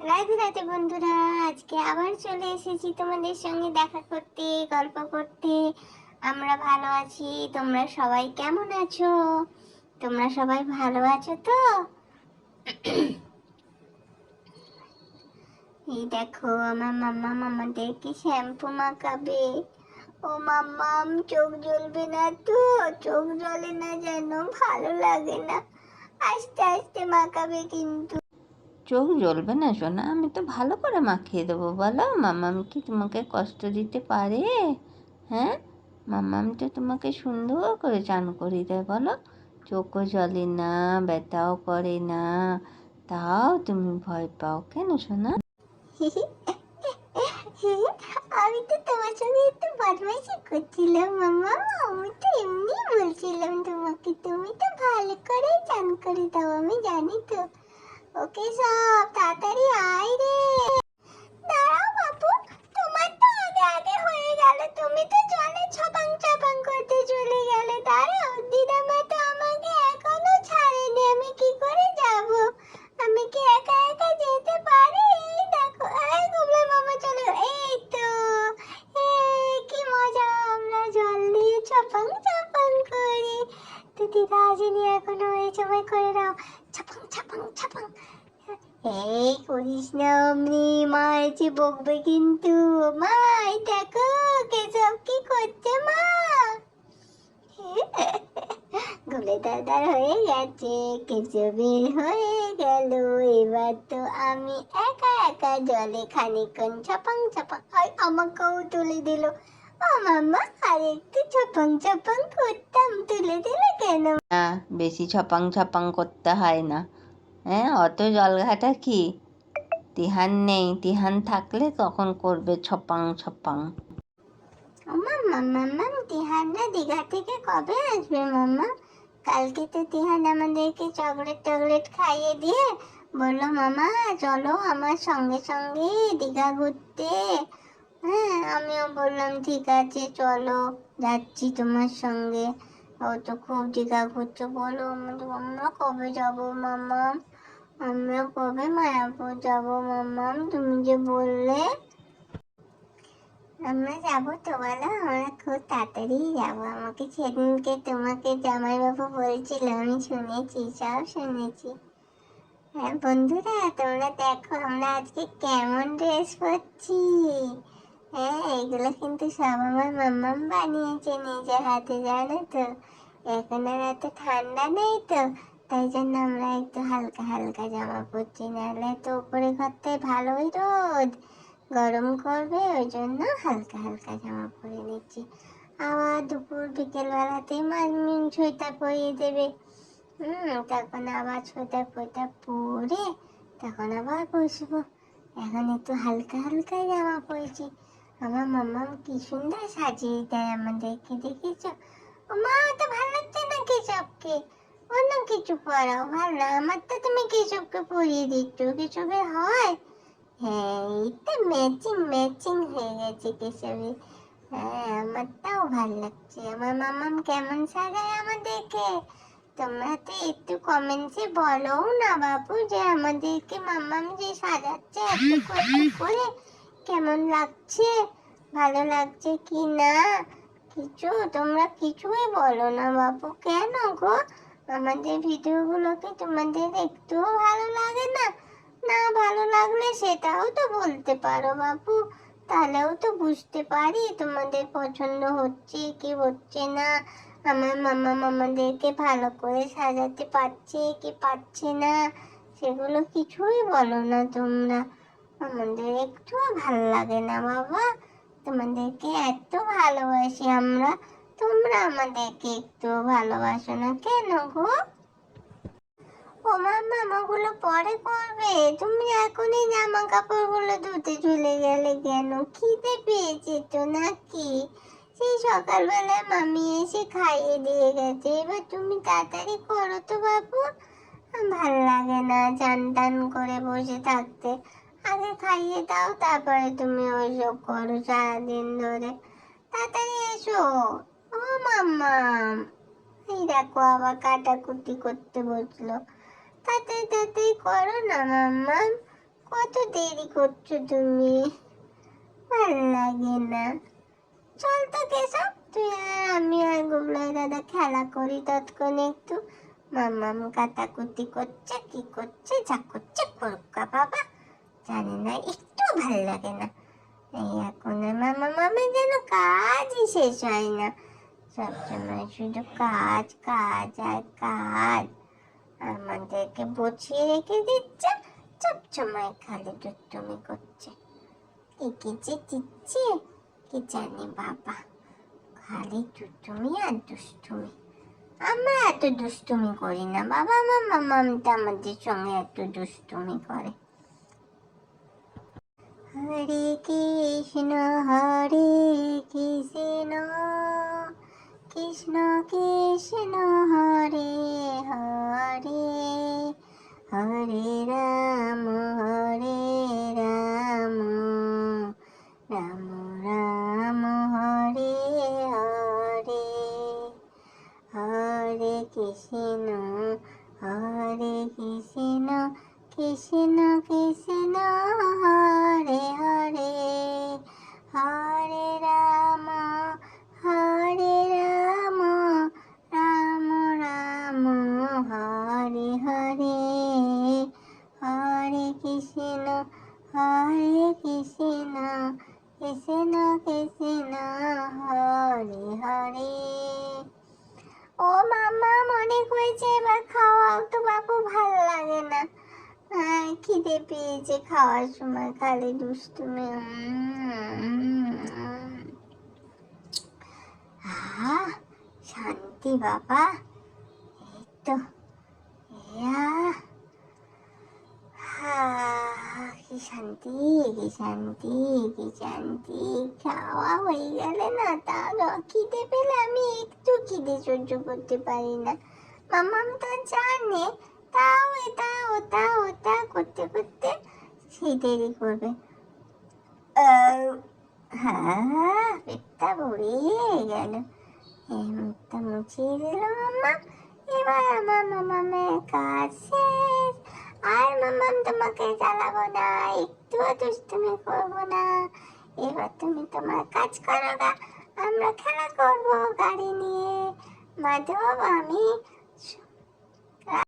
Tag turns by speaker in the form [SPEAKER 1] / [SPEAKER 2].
[SPEAKER 1] রাধে রাধে বন্ধুরা, আজকে আবার চলে এসেছি তোমাদের সঙ্গে দেখা করতে, গল্প করতে। আমরা ভালো আছি। তোমরা সবাই কেমন আছো? তোমরা সবাই ভালো আছো তো? এই দেখো, আমার মাম্মা আমাদেরকে শ্যাম্পু মাখাবে। ও মাম্মাম, চোখ জ্বলবে না তো? চোখ জ্বলে না যেন, ভালো লাগে না। আস্তে আস্তে মাখাবে কিন্তু।
[SPEAKER 2] চোখ জ্বলবে না সোনা, আমি তো ভালো করে মাখিয়ে দেবো। বলো, মাম্মাম কি তোমাকে কষ্ট দিতে পারে? হ্যাঁ, মাম্মাম তো তোমাকে সুন্দর করে চান করিয়ে দেয়। বলো, চোখও জ্বলে না, ব্যথাও করে না, তাও তুমি ভয় পাও কেন সোনা?
[SPEAKER 1] আমি তো তোমার সঙ্গে একটু বদমাইশি করছিলাম মামা। আমি তো এমনি বলছিলাম তোমাকে, তুমি তো ভালো করে চান করে দাও, আমি জানি তো। ওকে সব, তাড়াতাড়ি আয় রে। দাঁড়াও বাপু, তোমার তো আগে আগে হয়ে গেল। তুমি তো জলে ছপাং ছপাং করতে চলে গেলে। দাঁড়াও, দিদামা তো আমাকে এখনো ছাড়েনি, আমি কি করে যাব? আমি কি একা একা যেতে পারি? এই দেখো, এই গুবলে মামা চলে গেল। এই তো, কি মজা, আমরা জল দিয়ে ছপাং ছপাং করি। তো দিদা আসেনি এখনো, এই সময় করে দাও, ছপাং ছপাং ছপাং। এই করিস না অমনি, মা এসে বকবে কিন্তু। মা, এই দেখো কেশব কি করছে মা। গুলে দাদার হয়ে গেছে, কেশবের হয়ে গেল। এবার তো আমি একা একা জলে খানিকক্ষণ ছপাং ছপাং। আমাকেও তুলে দিল। ও মাম্মা, আর একটু ছপাং ছপাং করতাম, তুলে দিলে কেন?
[SPEAKER 2] না, বেশি ছপাং ছপাং করতে হয় না। হ্যাঁ, অত জলঘাটা কি? তিহান নেই, তিহান থাকলে তখন করবে ছপাং ছপাং।
[SPEAKER 1] মাম্মা মাম্মা, তিহানরা দীঘা থেকে কবে আসবে মাম্মা? কালকে তো তিহান আমাদেরকে চকলেট টকলেট খাইয়ে দিয়ে বললো, মামা চলো আমার সঙ্গে সঙ্গে দীঘা ঘুরতে। হ্যাঁ, আমিও বললাম ঠিক আছে চলো, যাচ্ছি তোমার সঙ্গে। ও তো খুব দীঘা ঘুরছে। বলো, আমরা কবে যাবো মাম্মা? আমরা কবে মায়াপুর যাবো মাম্মা? তুমি যে বললে। আমরা যাবো তো, বলো, আমরা খুব তাড়াতাড়ি যাবো। আমাকে সেদিনকে তোমাকে জামাইবাবু বলছিল, আমি শুনেছি, সব শুনেছি। হ্যাঁ বন্ধুরা, তোমরা দেখো আমরা আজকে কেমন ড্রেস পরছি। হ্যাঁ, এগুলো কিন্তু সব আমার মাম্মাম বানিয়েছে নিজের হাতে, জানো তো। এখন আর এত ঠান্ডা নেই তো, তাই জন্য আমরা একটু হালকা হালকা জামা পরছি, নাহলে তো উপরে ঘরটায় ভালোই রোদ, গরম করবে, ওই জন্য হালকা হালকা জামা পরে নিচ্ছি। আবার দুপুর বিকেল বেলাতেই মাঝমিন সোয়েটার পরিয়ে দেবে। তখন আবার সোয়েটার ফোয়েটার পরে তখন আবার বসবো। এখন একটু হালকা হালকা জামা পরেছি। আমার মাম্মা কি সুন্দর সাজিয়ে দেয় আমাদেরকে, দেখেছো? ও মা, তো ভালো লাগছে না কেশবকে? অন্য কিছু পরাও, ভালো না। আমার তো তুমি কেশবকে পরিয়ে দিচ্ছ, কেশবের হয়। হ্যাঁ, এই তো ম্যাচিং ম্যাচিং হয়ে গেছে কেশবের। হ্যাঁ, আমারটাও ভালো লাগছে। আমার মামাম কেমন সাজায় আমাদেরকে, তোমরা তো একটু কমেন্টসে বলো না বাবু, যে আমাদেরকে মামাম যে সাজাচ্ছে এত কষ্ট করে, কেমন লাগছে, ভালো লাগছে কি না? কিছু তোমরা কিছুই বলো না বাবু, কেন গো? আমাদের ভিডিওগুলোকে তোমাদের একটুও ভালো লাগে না? না ভালো লাগলে সেটাও তো বলতে পারো বাবু, তাহলেও তো বুঝতে পারি তোমাদের পছন্দ হচ্ছে কি হচ্ছে না। আমার মামা মামাদেরকে ভালো করে সাজাতে পারছে কি পারছে না, সেগুলো কিছুই বলো না তোমরা। আমাদের একটুও ভালো লাগে না বাবা, তোমাদেরকে এত ভালোবাসি আমরা, তোমরা আমাদেরকে একটু ভালোবাসো না কেন গো? ও মামা, ওগুলো পরে করবে, তুমি এখনই জামা কাপড়গুলো ধুতে চলে গেলে কেন? খিদে পেয়েছে তো নাকি? সেই সকালবেলায় মামি এসে খাইয়ে দিয়ে গেছে, এবার তুমি তাড়াতাড়ি করো তো বাবু। ভাল লাগে না চান টান করে বসে থাকতে। আগে খাইয়ে দাও, তারপরে তুমি ওইসব করো সারাদিন ধরে। তাড়াতাড়ি এসো। ও মাম্মা, এই দেখো আবার কাটাকুটি করতে বসলো। তাড়াতাড়ি তাড়াতাড়ি করো না মাম্মা, কত দেরি করছো তুমি, ভাল লাগে না। চল তো কেশব, তুই আর আমি আর গুবলাই দাদা খেলা করি ততক্ষণে একটু। মাম্মাম কাটাকুটি করছে, কি করছে, যা করছে করুক গা বাবা, জানি না, একটু ভাল লাগে না। এই এখন মামা মামের যেন কাজই শেষ হয় না, সবসময় শুধু কাজ কাজ আর কাজ। আমাদেরকে বসিয়ে রেখে দিচ্ছে, সবসময় খালি দুষ্টুমি করছে। কি যে দিচ্ছে কি জানি বাবা, খালি দুষ্টুমি আর দুষ্টুমি। আমরা এত দুষ্টুমি করি না বাবা, আমার মামামটা আমাদের সঙ্গে এত দুষ্টুমি করে। হরে কৃষ্ণ কৃষ্ণ কৃষ্ণ হরে হরে, হরে রাম রাম রাম হরে হরে, হরে কৃষ্ণ কৃষ্ণ কৃষ্ণ হরে হরে, হরে রাম রাম রাম হরে হরে, হরে কৃষ্ণ কৃষ্ণ কৃষ্ণ হরে হরে। ও মাম্মা, অনেক হয়েছে, এবার খাওয়াও তো বাবু, ভালো লাগে না। খিদে পেয়েছে, খাওয়ার সময় খালি দুষ্টুমি। শান্তি বাবা, এই তো, কি শান্তি কি শান্তি কি শান্তি। খাওয়া হয়ে গেলে না, তাও খিদে পেলে আমি একটু খিদে সহ্য করতে পারি না। মামাম তো জানে, তাও এটা ওটা ওটা করতে করতে সেই দেরি করবে। পেটটা ভরিয়ে গেল, এই মুখটা মুছিয়ে দিল মাম্মা। এবার আমার মামামের কাজ শেষ, আর মাম্মাম তোমাকে জ্বালাবো না, একটুও দুষ্টুমি করবো না। এবার তুমি তোমার কাজ করো গা, আমরা খেলা করবো গাড়ি নিয়ে। মাধব, আমি